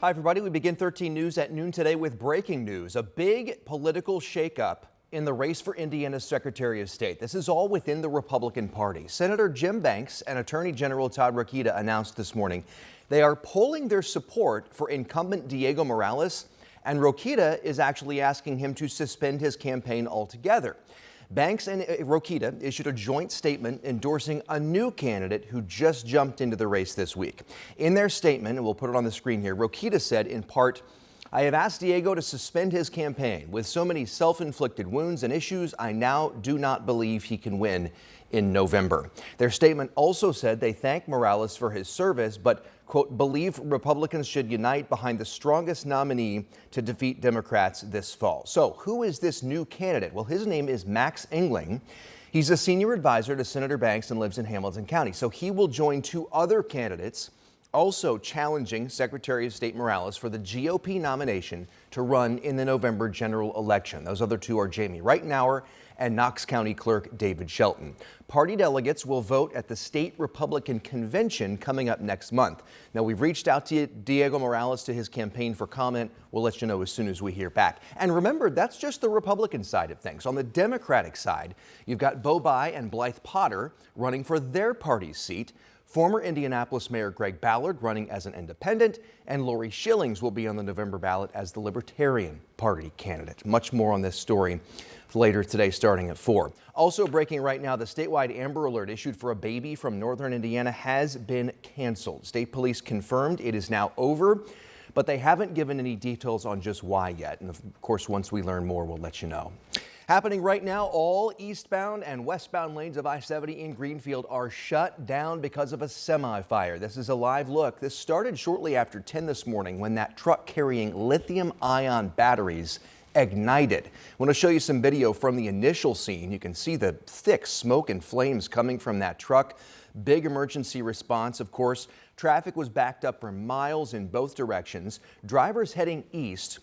Hi, everybody. We begin 13 News at noon today with breaking news. A big political shakeup in the race for Indiana's Secretary of State. This is all within the Republican Party. Senator Jim Banks and Attorney General Todd Rokita announced this morning they are polling their support for incumbent Diego Morales, and Rokita is actually asking him to suspend his campaign altogether. Banks and Rokita issued a joint statement endorsing a new candidate who just jumped into the race this week. In their statement, and we'll put it on the screen here, Rokita said in part, "I have asked Diego to suspend his campaign. With so many self-inflicted wounds and issues, I now do not believe he can win in November." Their statement also said they thank Morales for his service, but, quote, believe Republicans should unite behind the strongest nominee to defeat Democrats this fall. So who is this new candidate? Well, his name is Max Engling. He's a senior advisor to Senator Banks and lives in Hamilton County. So he will join two other candidates also challenging Secretary of State Morales for the GOP nomination to run in the November general election. Those other two are Jamie Reitenauer and Knox County Clerk David Shelton. Party delegates will vote at the state Republican convention coming up next month. Now, we've reached out to Diego Morales to his campaign for comment. We'll let you know as soon as we hear back. And remember, that's just the Republican side of things. On the Democratic side, you've got Bo Bai and Blythe Potter running for their party's seat. Former Indianapolis Mayor Greg Ballard running as an independent, and Lori Schillings will be on the November ballot as the Libertarian Party candidate. Much more on this story later today starting at 4. Also breaking right now, the statewide Amber Alert issued for a baby from northern Indiana has been canceled. State police confirmed it is now over, but they haven't given any details on just why yet. And of course, once we learn more, we'll let you know. Happening right now, all eastbound and westbound lanes of I-70 in Greenfield are shut down because of a semi-fire. This is a live look. This started shortly after 10 this morning when that truck carrying lithium-ion batteries ignited. I want to show you some video from the initial scene. You can see the thick smoke and flames coming from that truck. Big emergency response, of course. Traffic was backed up for miles in both directions. Drivers heading east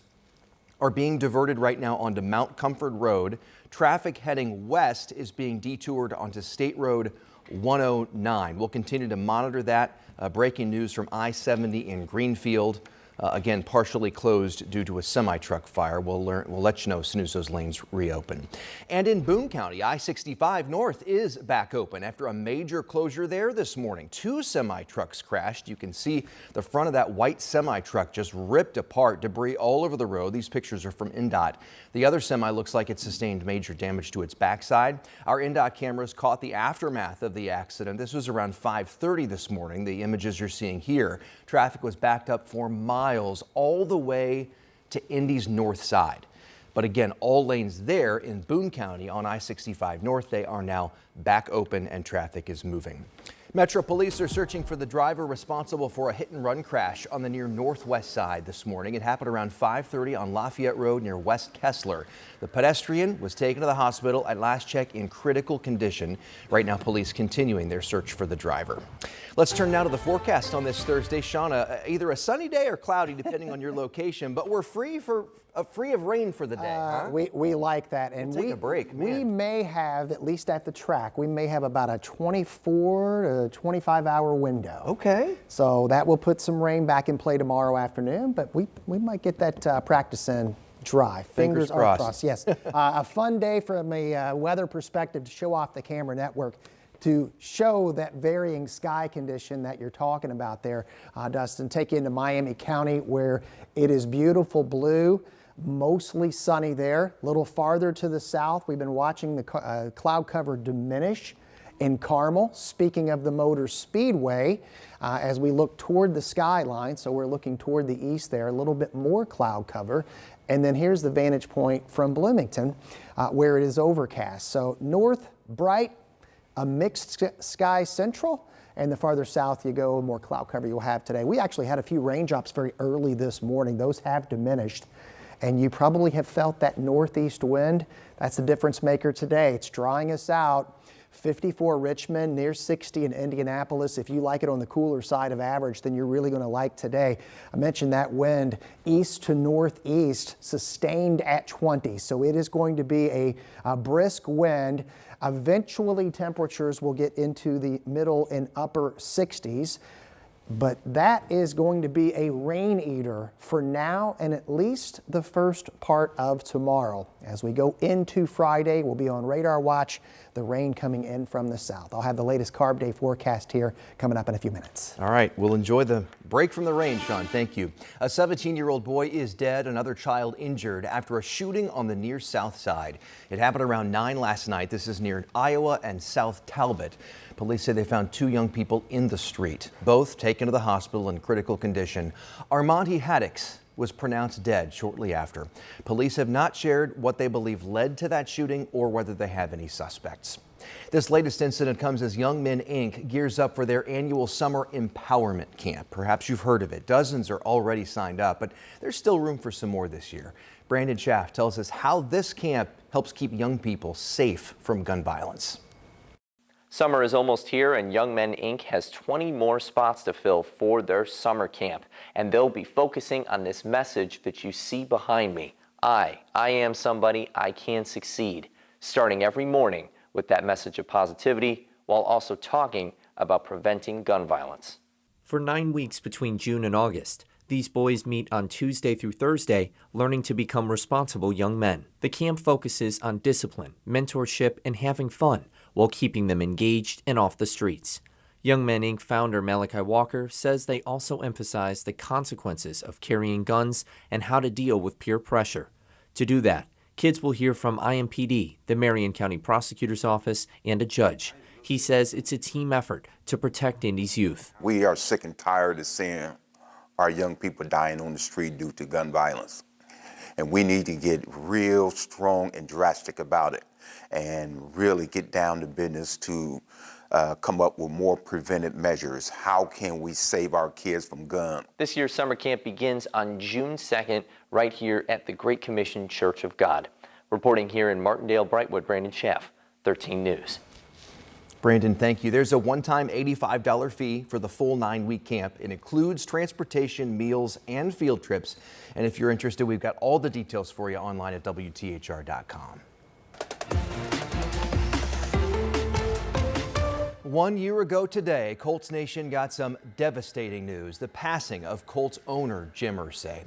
are being diverted right now onto Mount Comfort Road. Traffic heading west is being detoured onto State Road 109. We'll continue to monitor that. Breaking news from I-70 in Greenfield. Again, partially closed due to a semi-truck fire. We'll let you know as soon as those lanes reopen. And in Boone County, I-65 North is back open after a major closure there this morning. Two semi-trucks crashed. You can see the front of that white semi-truck just ripped apart, debris all over the road. These pictures are from INDOT. The other semi looks like it sustained major damage to its backside. Our INDOT cameras caught the aftermath of the accident. This was around 5:30 this morning. The images you're seeing here. Traffic was backed up for miles all the way to Indy's north side. But again, all lanes there in Boone County on I-65 North, they are now back open and traffic is moving. Metro Police are searching for the driver responsible for a hit-and-run crash on the near northwest side this morning. It happened around 5:30 on Lafayette Road near West Kessler. The pedestrian was taken to the hospital at last check in critical condition. Right now, police continuing their search for the driver. Let's turn now to the forecast on this Thursday. Shauna, either a sunny day or cloudy depending on your location, but we're free of rain for the day. Huh? We like that, and we'll take a break. We may have, at least at the track, we may have about a 24 to 25 hour window. Okay. So that will put some rain back in play tomorrow afternoon, but we might get that practice in dry. Fingers are crossed. Yes. A fun day from a weather perspective to show off the camera network, to show that varying sky condition that you're talking about there, Dustin. Take you into Miami County where it is beautiful blue, mostly sunny there. A little farther to the south, we've been watching the cloud cover diminish in Carmel. Speaking of the Motor Speedway, as we look toward the skyline, so we're looking toward the east there, a little bit more cloud cover. And then here's the vantage point from Bloomington where it is overcast. So north, bright, a mixed sky central, and the farther south you go, more cloud cover you'll have today. We actually had a few raindrops very early this morning. Those have diminished, and you probably have felt that northeast wind. That's the difference maker today. It's drawing us out. 54 Richmond, near 60 in Indianapolis. If you like it on the cooler side of average, then you're really going to like today. I mentioned that wind east to northeast sustained at 20. So it is going to be a brisk wind. Eventually temperatures will get into the middle and upper 60s. but that is going to be a rain eater for now and at least the first part of tomorrow. As we go into Friday, we'll be on radar watch, the rain coming in from the south. I'll have the latest Carb Day forecast here coming up in a few minutes. All right, we'll enjoy the break from the rain, Sean. Thank you. A 17-year-old boy is dead, another child injured after a shooting on the near south side. It happened around 9 last night. This is near Iowa and South Talbot. Police say they found 2 young people in the street, both taken to the hospital in critical condition. Armonte Haddix was pronounced dead shortly after. Police have not shared what they believe led to that shooting or whether they have any suspects. This latest incident comes as Young Men Inc. gears up for their annual summer empowerment camp. Perhaps you've heard of it. Dozens are already signed up, but there's still room for some more this year. Brandon Schaff tells us how this camp helps keep young people safe from gun violence. Summer is almost here, and Young Men Inc. has 20 more spots to fill for their summer camp, and they'll be focusing on this message that you see behind me. I am somebody, I can succeed, starting every morning with that message of positivity while also talking about preventing gun violence. For 9 weeks between June and August, these boys meet on Tuesday through Thursday, learning to become responsible young men. The camp focuses on discipline, mentorship, and having fun while keeping them engaged and off the streets. Young Men Inc. founder Malachi Walker says they also emphasize the consequences of carrying guns and how to deal with peer pressure. To do that, kids will hear from IMPD, the Marion County Prosecutor's Office, and a judge. He says it's a team effort to protect Indy's youth. We are sick and tired of seeing our young people dying on the street due to gun violence. And we need to get real strong and drastic about it and really get down to business to come up with more preventive measures. How can we save our kids from guns? This year's summer camp begins on June 2nd right here at the Great Commission Church of God. Reporting here in Martindale, Brightwood, Brandon Schaff, 13 News. Brandon, thank you. There's a one-time $85 fee for the full 9-week camp. It includes transportation, meals, and field trips. And if you're interested, we've got all the details for you online at WTHR.com. 1 year ago today, Colts Nation got some devastating news: the passing of Colts owner Jim Irsay.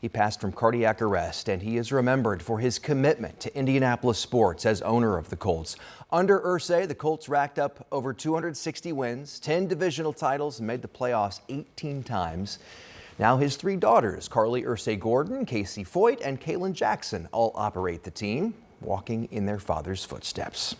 He passed from cardiac arrest, and he is remembered for his commitment to Indianapolis sports as owner of the Colts. Under Irsay, the Colts racked up over 260 wins, 10 divisional titles, and made the playoffs 18 times. Now his 3 daughters, Carly Irsay Gordon, Casey Foyt, and Kaylin Jackson, all operate the team, walking in their father's footsteps.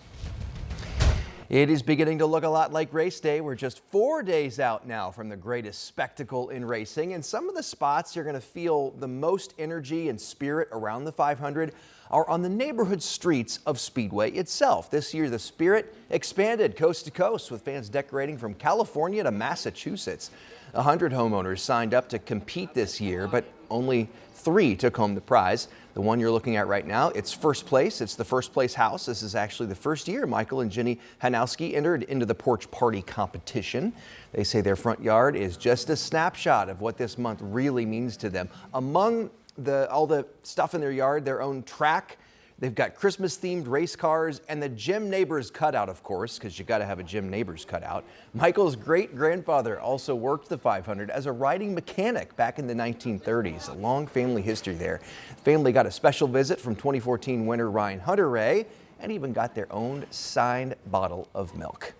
It is beginning to look a lot like race day. We're just 4 days out now from the greatest spectacle in racing, and some of the spots you're going to feel the most energy and spirit around the 500 are on the neighborhood streets of Speedway itself. This year, the spirit expanded coast to coast, with fans decorating from California to Massachusetts. 100 homeowners signed up to compete this year, but only 3 took home the prize. The one you're looking at right now, it's first place. It's the first place house. This is actually the first year Michael and Jenny Hanowski entered into the porch party competition. They say their front yard is just a snapshot of what this month really means to them. Among all the stuff in their yard, their own track, they've got Christmas-themed race cars and the Jim Neighbors cutout, of course, because you got to have a Jim Neighbors cutout. Michael's great-grandfather also worked the 500 as a riding mechanic back in the 1930s. A long family history there. The family got a special visit from 2014 winner Ryan Hunter-Ray and even got their own signed bottle of milk.